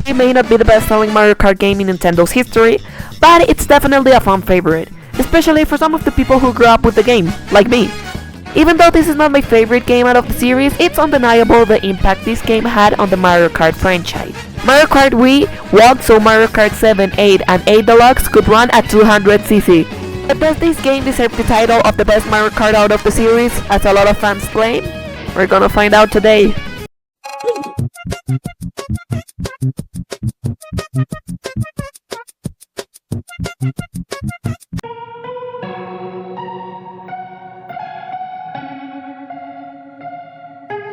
It may not be the best-selling Mario Kart game in Nintendo's history, but it's definitely a fan favorite, especially for some of the people who grew up with the game, like me. Even though this is not my favorite game out of the series, it's undeniable the impact this game had on the Mario Kart franchise. Mario Kart Wii won so Mario Kart 7, 8, and 8 Deluxe could run at 200cc. But does this game deserve the title of the best Mario Kart out of the series, as a lot of fans claim? We're gonna find out today.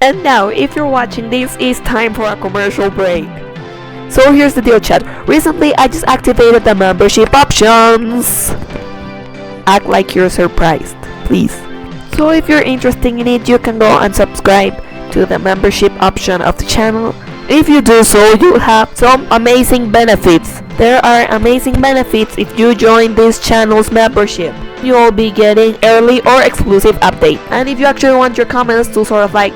And now, if you're watching this, it's time for a commercial break. So here's the deal, chat. Recently, I just activated the membership options. Act like you're surprised, please. So if you're interested in it, you can go and subscribe to the membership option of the channel. If you do so, you'll have some amazing benefits. There are amazing benefits if you join this channel's membership. You'll be getting early or exclusive updates. And if you actually want your comments to sort of like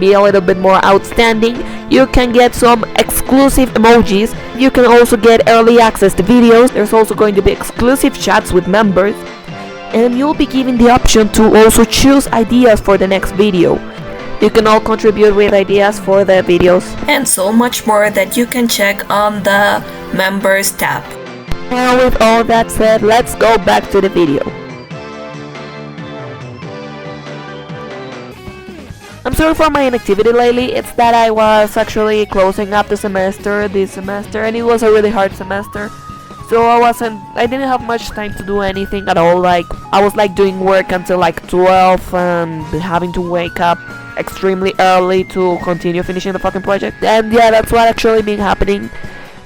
be a little bit more outstanding, you can get some exclusive emojis. You can also get early access to videos. There's also going to be exclusive chats with members, and you'll be given the option to also choose ideas for the next video. You can all contribute with ideas for the videos and so much more that you can check on the members tab. Now with all that said, let's go back to the video. I'm sorry for my inactivity lately. It's that I was actually closing up the semester this semester, and it was a really hard semester. So I didn't have much time to do anything at all. Like, I was like doing work until like 12 and having to wake up extremely early to continue finishing the fucking project. And yeah, that's what actually been happening.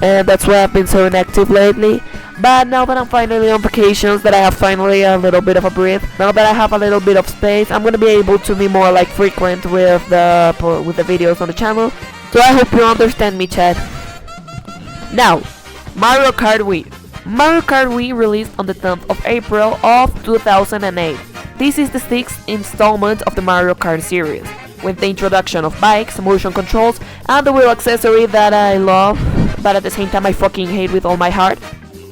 And that's why I've been so inactive lately. But now that I'm finally on vacations, that I have finally a little bit of a breath, now that I have a little bit of space, I'm gonna be able to be more like frequent with the videos on the channel. So I hope you understand me, chat. Now, Mario Kart Wii. Mario Kart Wii released on the 10th of April of 2008. This is the 6th installment of the Mario Kart series, with the introduction of bikes, motion controls, and the wheel accessory that I love, but at the same time I fucking hate with all my heart,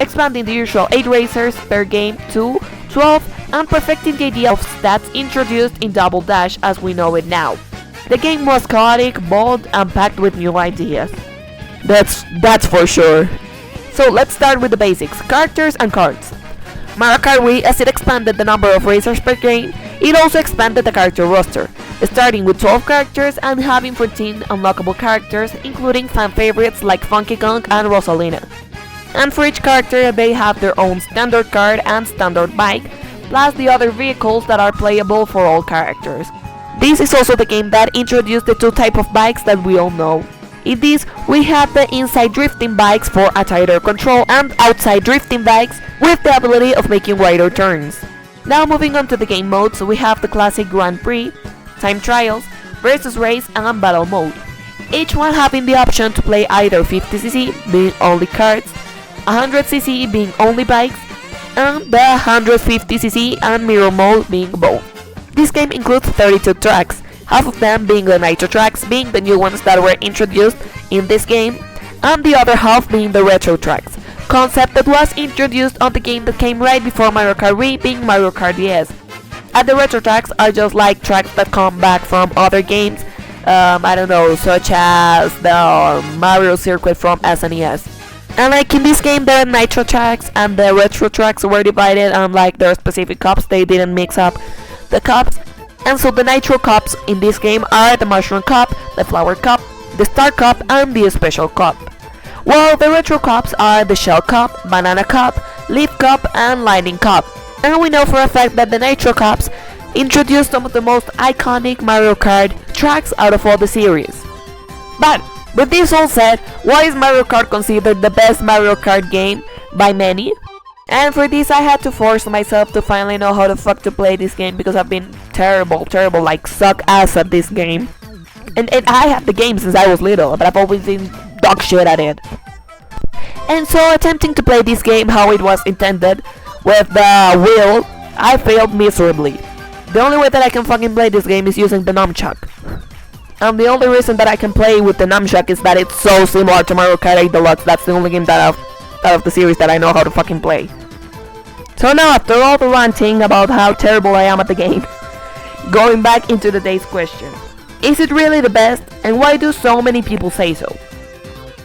expanding the usual 8 racers per game to 12, and perfecting the idea of stats introduced in Double Dash as we know it now. The game was chaotic, bold, and packed with new ideas. That's for sure. So let's start with the basics, characters and cards. Mario Kart Wii, as it expanded the number of racers per game, it also expanded the character roster, starting with 12 characters and having 14 unlockable characters, including fan favorites like Funky Kong and Rosalina. And for each character, they have their own standard card and standard bike, plus the other vehicles that are playable for all characters. This is also the game that introduced the 2 types of bikes that we all know. In this, we have the inside drifting bikes for a tighter control and outside drifting bikes with the ability of making wider turns. Now moving on to the game modes, we have the classic Grand Prix, Time Trials, Versus Race, and Battle mode. Each one having the option to play either 50cc, being only carts, 100cc being only bikes, and the 150cc and mirror mode being both. This game includes 32 tracks, half of them being the Nitro tracks, being the new ones that were introduced in this game, and the other half being the Retro tracks, concept that was introduced on the game that came right before Mario Kart Wii, being Mario Kart DS. And the Retro tracks are just like tracks that come back from other games, I don't know, such as the Mario circuit from SNES. And like in this game, the Nitro tracks and the Retro tracks were divided on like their specific cups. They didn't mix up the cups. And so the Nitro cups in this game are the Mushroom Cup, the Flower Cup, the Star Cup, and the Special Cup. While the Retro cups are the Shell Cup, Banana Cup, Leaf Cup, and Lightning Cup. And we know for a fact that the Nitro cups introduced some of the most iconic Mario Kart tracks out of all the series. But with this all said, why is Mario Kart considered the best Mario Kart game by many? And for this I had to force myself to finally know how the fuck to play this game, because I've been terrible, like suck ass at this game. And I had the game since I was little, but I've always been dog shit at it. And so attempting to play this game how it was intended, with the wheel, I failed miserably. The only way that I can fucking play this game is using the nunchuck. And the only reason that I can play with the nunchuck is that it's so similar to Mario Kart 8 Deluxe. That's the only game that out of the series that I know how to fucking play. So now, after all the ranting about how terrible I am at the game, going back into today's question. Is it really the best, and why do so many people say so?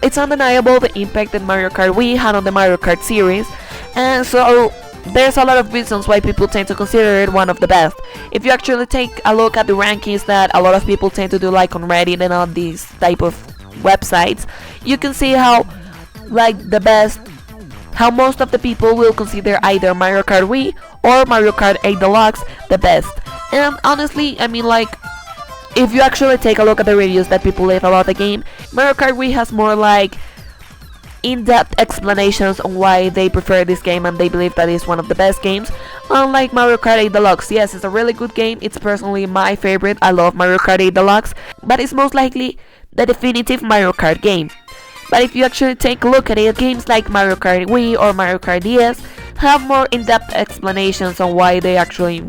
It's undeniable the impact that Mario Kart Wii had on the Mario Kart series, and so there's a lot of reasons why people tend to consider it one of the best. If you actually take a look at the rankings that a lot of people tend to do, like on Reddit and on these type of websites, you can see how how most of the people will consider either Mario Kart Wii or Mario Kart 8 Deluxe the best. And honestly, I mean, like, if you actually take a look at the reviews that people leave about the game, Mario Kart Wii has more like in-depth explanations on why they prefer this game and they believe that it's one of the best games. Unlike Mario Kart 8 Deluxe, yes, it's a really good game. It's personally my favorite. I love Mario Kart 8 Deluxe, but it's most likely the definitive Mario Kart game. But if you actually take a look at it, games like Mario Kart Wii or Mario Kart DS have more in-depth explanations on why they actually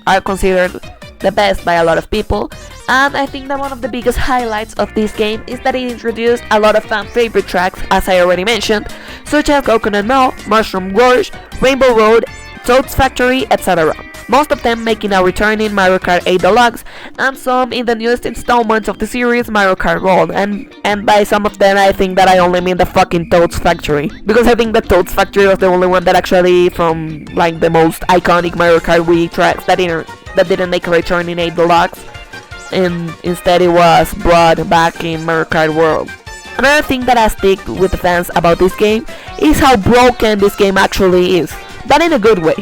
are considered the best by a lot of people. And I think that one of the biggest highlights of this game is that it introduced a lot of fan favorite tracks, as I already mentioned, such as Coconut Mall, Mushroom Gorge, Rainbow Road, Toad's Factory, etc. Most of them making a return in Mario Kart 8 Deluxe, and some in the newest installments of the series, Mario Kart World. And by some of them, I think that I only mean the fucking Toad's Factory, because I think the Toad's Factory was the only one that actually, from like the most iconic Mario Kart Wii tracks, that didn't make a return in 8 Deluxe, and instead it was brought back in Mario Kart World. Another thing that I stick with the fans about this game is how broken this game actually is, but in a good way.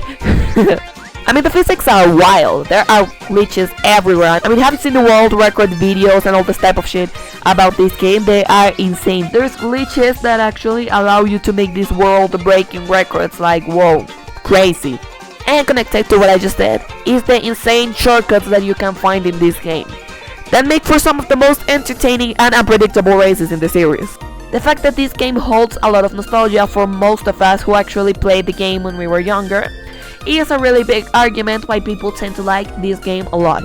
I mean, the physics are wild. There are glitches everywhere. I mean, have you seen the world record videos and all this type of shit about this game? They are insane. There's glitches that actually allow you to make these world-breaking records. Like, whoa, crazy. And connected to what I just said is the insane shortcuts that you can find in this game that make for some of the most entertaining and unpredictable races in the series. The fact that this game holds a lot of nostalgia for most of us who actually played the game when we were younger is a really big argument why people tend to like this game a lot.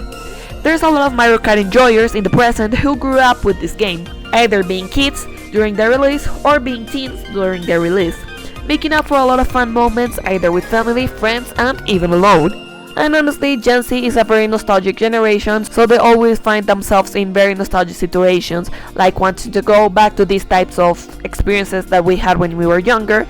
There's a lot of Mario Kart enjoyers in the present who grew up with this game, either being kids during their release or being teens during their release, making up for a lot of fun moments either with family, friends, and even alone. And honestly, Gen Z is a very nostalgic generation, so they always find themselves in very nostalgic situations, like wanting to go back to these types of experiences that we had when we were younger.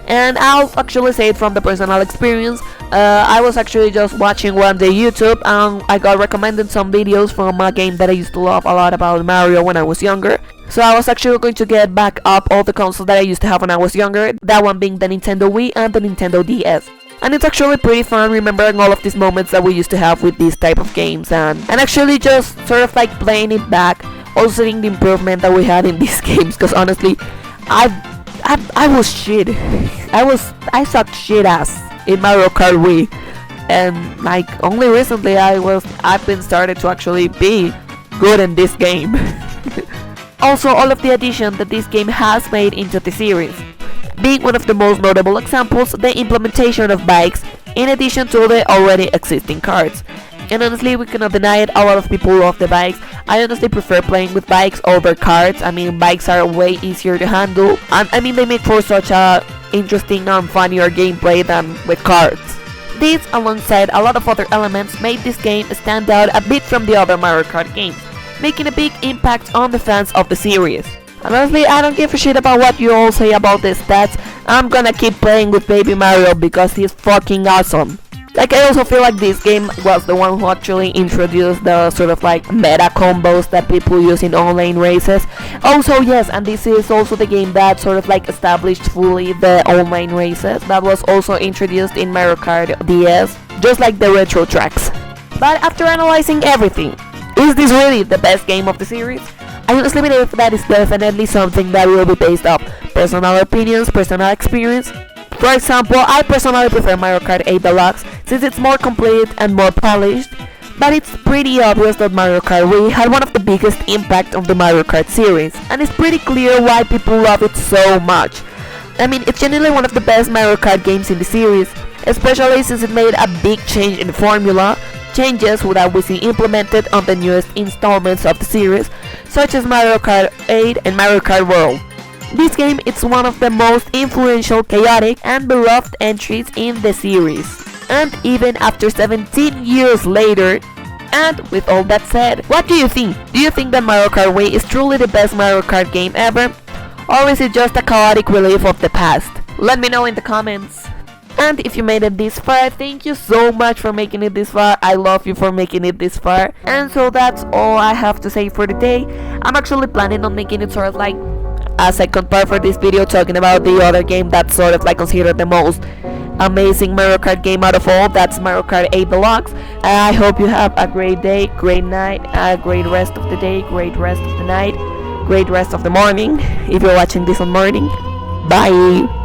And I'll actually say it from the personal experience. I was actually just watching one day YouTube and I got recommended some videos from a game that I used to love a lot about Mario when I was younger. So I was actually going to get back up all the consoles that I used to have when I was younger, that one being the Nintendo Wii and the Nintendo DS. And it's actually pretty fun remembering all of these moments that we used to have with these type of games and actually just sort of like playing it back, also seeing the improvement that we had in these games, because honestly, I was shit. I sucked shit ass in Mario Kart Wii, and like only recently I've been started to actually be good in this game. Also, all of the addition that this game has made into the series, being one of the most notable examples, the implementation of bikes in addition to the already existing carts. And honestly, we cannot deny it, a lot of people love the bikes. I honestly prefer playing with bikes over carts. I mean, bikes are way easier to handle, and I mean they make for such a interesting and funnier gameplay than with carts. This, alongside a lot of other elements, made this game stand out a bit from the other Mario Kart games, making a big impact on the fans of the series. And honestly, I don't give a shit about what you all say about the stats. I'm gonna keep playing with Baby Mario because he's fucking awesome. Like, I also feel like this game was the one who actually introduced the sort of like meta combos that people use in online races. Also, yes, and this is also the game that sort of like established fully the online races that was also introduced in Mario Kart DS, just like the retro tracks. But after analyzing everything, is this really the best game of the series? I honestly believe that is definitely something that will be based off personal opinions, personal experience. For example, I personally prefer Mario Kart 8 Deluxe since it's more complete and more polished, but it's pretty obvious that Mario Kart Wii had one of the biggest impact on the Mario Kart series, and it's pretty clear why people love it so much. I mean, it's genuinely one of the best Mario Kart games in the series, especially since it made a big change in the formula, changes that we see implemented on the newest installments of the series, such as Mario Kart 8 and Mario Kart World. This game is one of the most influential, chaotic, and beloved entries in the series. And even after 17 years later, and with all that said, what do you think? Do you think that Mario Kart Wii is truly the best Mario Kart game ever? Or is it just a chaotic relief of the past? Let me know in the comments. And if you made it this far, thank you so much for making it this far. I love you for making it this far. And so that's all I have to say for today. I'm actually planning on making it sort of like a second part for this video, talking about the other game that's sort of like considered the most amazing Mario Kart game out of all. That's Mario Kart 8 Deluxe. I hope you have a great day, great night, a great rest of the day, great rest of the night, great rest of the morning if you're watching this on morning. Bye.